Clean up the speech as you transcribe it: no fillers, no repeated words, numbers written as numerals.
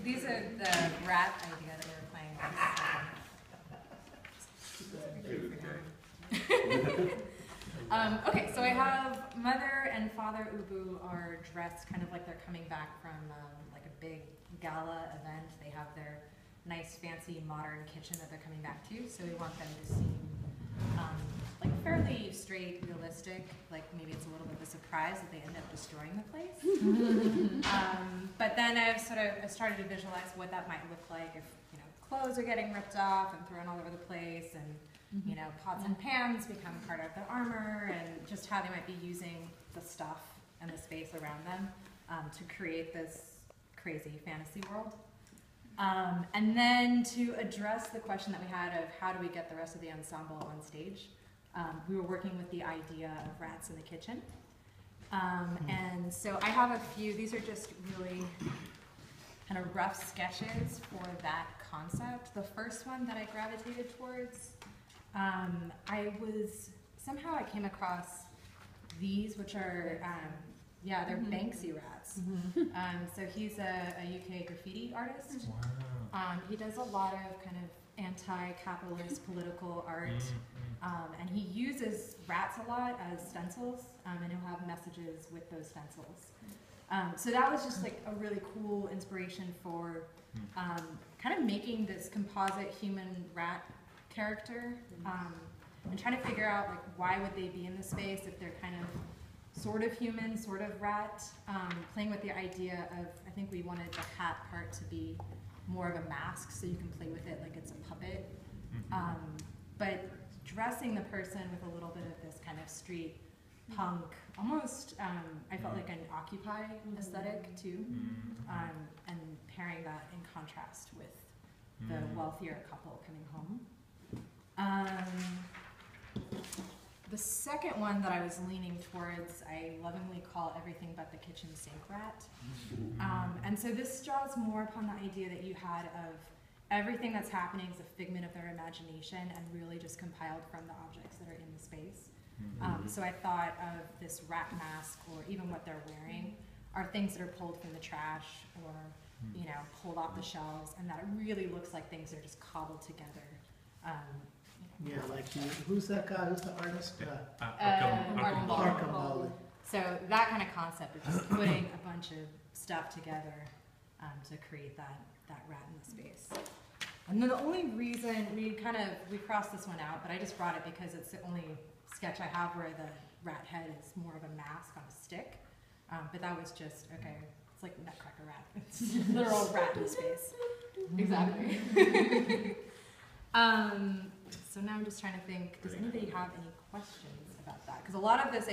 these are the rat idea that we're playing with. Okay, so I have Mother and Father Ubu are dressed kind of like they're coming back from like a big gala event. They have their nice, fancy, modern kitchen that they're coming back to, so we want them to seem like fairly straight, realistic, like maybe it's a little bit of a surprise that they end up destroying the place. But then I've started to visualize what that might look like if, you know, clothes are getting ripped off and thrown all over the place, and you know, pots and pans become part of their armor, and just how they might be using the stuff and the space around them to create this crazy fantasy world. And then to address the question that we had of how do we get the rest of the ensemble on stage, we were working with the idea of rats in the kitchen. And so I have a few, these are just really kind of rough sketches for that concept. The first one that I gravitated towards, somehow I came across these, which are, yeah, they're Banksy rats. So he's a UK graffiti artist. Wow. He does a lot of kind of anti-capitalist political art, and he uses rats a lot as stencils, and he'll have messages with those stencils. So that was just like a really cool inspiration for kind of making this composite human rat character, and trying to figure out like why would they be in this space if they're kind of sort of human, sort of rat, playing with the idea of, I think we wanted the hat part to be more of a mask so you can play with it like it's a puppet, but dressing the person with a little bit of this kind of street punk, almost, I felt like an Occupy aesthetic too, and pairing that in contrast with the wealthier couple coming home. The second one that I was leaning towards, I lovingly call Everything But the Kitchen Sink Rat. And so this draws more upon the idea that you had of everything that's happening is a figment of their imagination and really just compiled from the objects that are in the space. So I thought of this rat mask, or even what they're wearing, are things that are pulled from the trash or, you know, pulled off the shelves, and that it really looks like things are just cobbled together. Yeah, like who's that guy? Who's the artist? Martin Arkham Bowley. So that kind of concept of just putting a bunch of stuff together to create that rat in the space. And then the only reason we crossed this one out, but I just brought it because it's the only sketch I have where the rat head is more of a mask on a stick. But that was just, okay, it's like Nutcracker rat. It's literal rat in space. Exactly. So now I'm just trying to think, does anybody have any questions about that? Because a lot of this